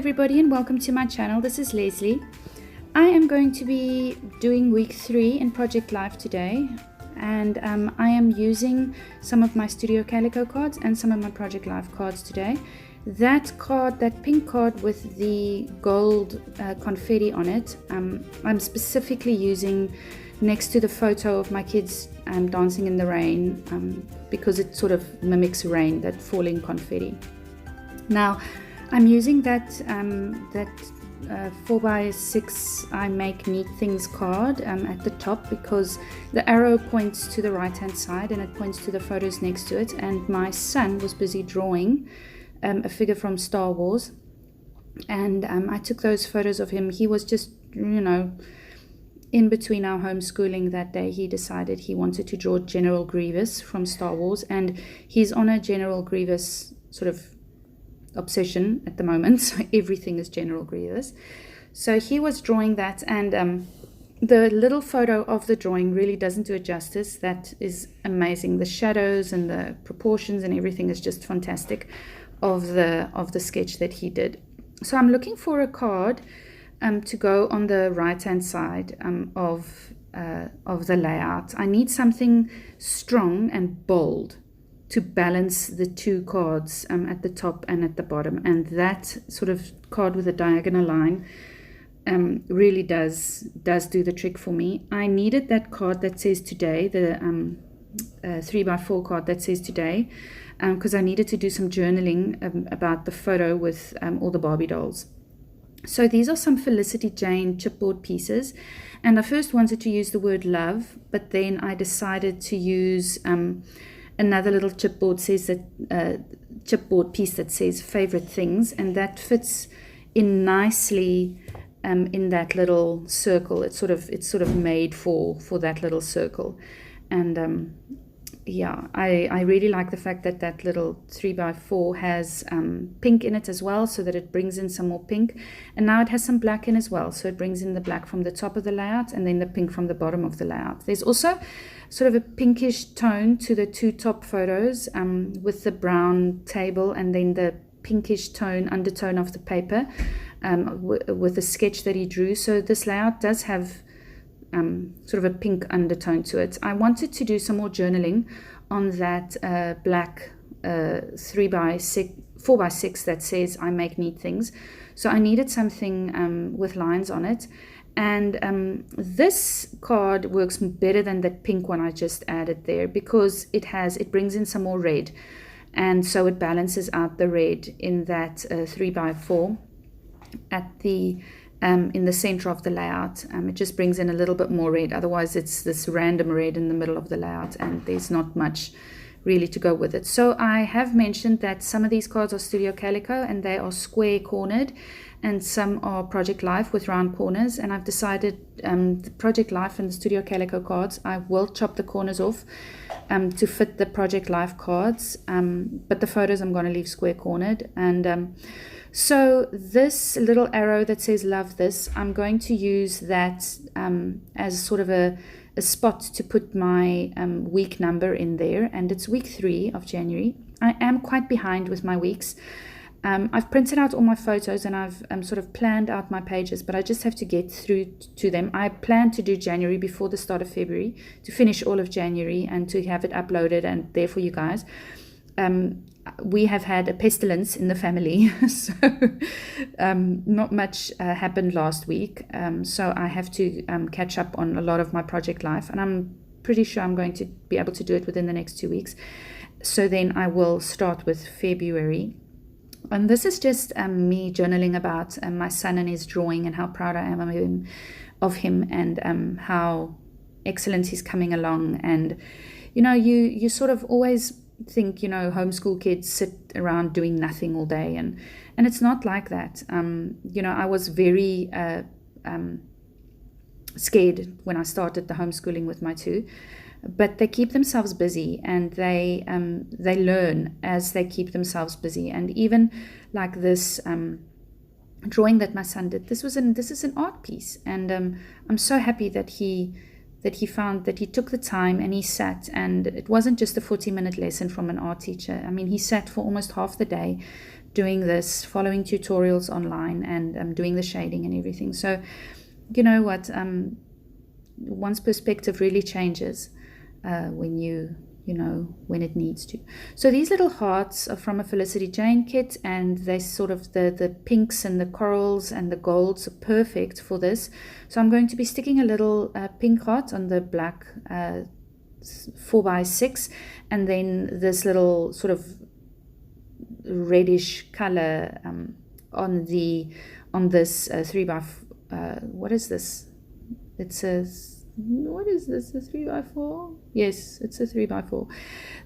everybody and welcome to my channel. This is Leslie. I am going to be doing week 3 in Project Life today, and I am using some of my Studio Calico cards and some of my Project Life cards today. That card, that pink card with the gold confetti on it, I'm specifically using next to the photo of my kids dancing in the rain, because it sort of mimics rain, that falling confetti. Now I'm using that 4x6 I make neat things card at the top, because the arrow points to the right hand side and it points to the photos next to it, and my son was busy drawing a figure from Star Wars, and I took those photos of him. He was just, in between our homeschooling that day, he decided he wanted to draw General Grievous from Star Wars, and he's on a General Grievous sort of obsession at the moment, so everything is General Grievous. So he was drawing that, and the little photo of the drawing really doesn't do it justice. That is amazing. The shadows and the proportions and everything is just fantastic of the sketch that he did. So I'm looking for a card to go on the right hand side of the layout. I need something strong and bold to balance the two cards at the top and at the bottom, and that sort of card with a diagonal line really does do the trick for me. I needed that card that says today, the 3x4 card that says today, because I needed to do some journaling about the photo with all the Barbie dolls. So these are some Felicity-Jane chipboard pieces, and I first wanted to use the word love, but then I decided to use another little chipboard piece that says favorite things, and that fits in nicely in that little circle. It's sort of made for that little circle, and yeah, I really like the fact that that little 3x4 has pink in it as well, so that it brings in some more pink, and now it has some black in as well, so it brings in the black from the top of the layout and then the pink from the bottom of the layout. There's also sort of a pinkish tone to the two top photos with the brown table, and then the pinkish tone undertone of the paper with the sketch that he drew. So this layout does have sort of a pink undertone to it. I wanted to do some more journaling on that black 4x6 that says I make neat things. So I needed something with lines on it, and this card works better than that pink one I just added there, because it brings in some more red, and so it balances out the red in that 3x4 at the in the center of the layout. It just brings in a little bit more red. Otherwise it's this random red in the middle of the layout, and there's not much really to go with it. So I have mentioned that some of these cards are Studio Calico and they are square cornered, and some are Project Life with round corners, and I've decided the Project Life and the Studio Calico cards, I will chop the corners off to fit the Project Life cards, but the photos I'm going to leave square cornered. And so this little arrow that says love this, I'm going to use that as sort of a spot to put my week number in there, and it's week 3 of January. I am quite behind with my weeks. I've printed out all my photos and I've sort of planned out my pages, but I just have to get through to them. I plan to do January before the start of February, to finish all of January and to have it uploaded and there for you guys. We have had a pestilence in the family, so not much happened last week, so I have to catch up on a lot of my Project Life, and I'm pretty sure I'm going to be able to do it within the next 2 weeks. So then I will start with February. And this is just me journaling about my son and his drawing, and how proud I am of him, and how excellent he's coming along. And you sort of always think homeschool kids sit around doing nothing all day, and it's not like that. I was very scared when I started the homeschooling with my two, but they keep themselves busy, and they learn as they keep themselves busy. And even like this drawing that my son did, this is an art piece, and I'm so happy that he found that he took the time and he sat, and it wasn't just a 40-minute lesson from an art teacher. I mean, he sat for almost half the day doing this, following tutorials online, and doing the shading and everything. So you know what, one's perspective really changes when you know when it needs to. So these little hearts are from a Felicity-Jane kit, and they sort of the pinks and the corals and the golds are perfect for this. So I'm going to be sticking a little pink heart on the black 4x6, and then this little sort of reddish color on this 3x what is this? It says, what is this, a 3x4? Yes, it's a 3x4.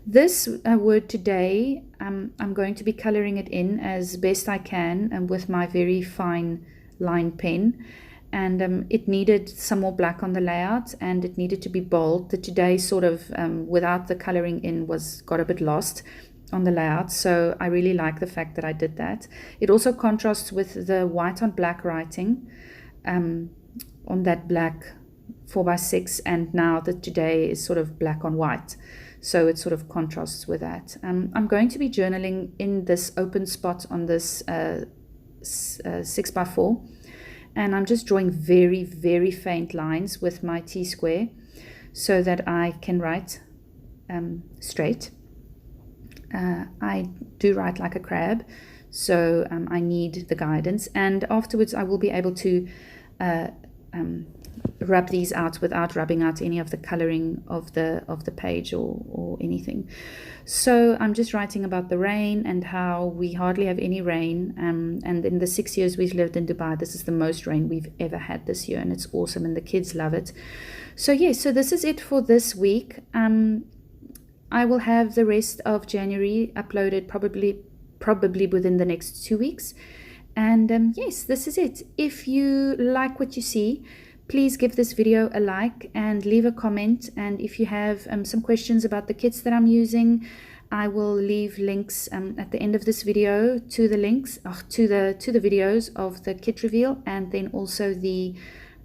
This word today, I'm going to be coloring it in as best I can, and with my very fine line pen. And it needed some more black on the layout, and it needed to be bold. The today sort of, without the coloring in, got a bit lost on the layout, so I really like the fact that I did that. It also contrasts with the white on black writing on that black 4x6, and now that today is sort of black on white, so it sort of contrasts with that. I'm going to be journaling in this open spot on this 6x4, and I'm just drawing very, very faint lines with my T-square so that I can write straight. I do write like a crab, so I need the guidance, and afterwards I will be able to rub these out without rubbing out any of the coloring of the page or anything. So I'm just writing about the rain and how we hardly have any rain, and in the 6 years we've lived in Dubai, this is the most rain we've ever had this year, and it's awesome, and the kids love it. So yes, so this is it for this week. I will have the rest of January uploaded probably within the next 2 weeks. And yes, this is it. If you like what you see, please give this video a like and leave a comment. And if you have some questions about the kits that I'm using, I will leave links at the end of this video to the links to the videos of the kit reveal, and then also the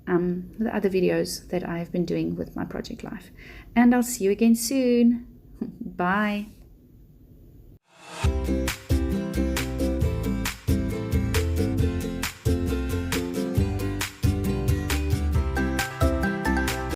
other videos that I've been doing with my project life. And I'll see you again soon. Bye.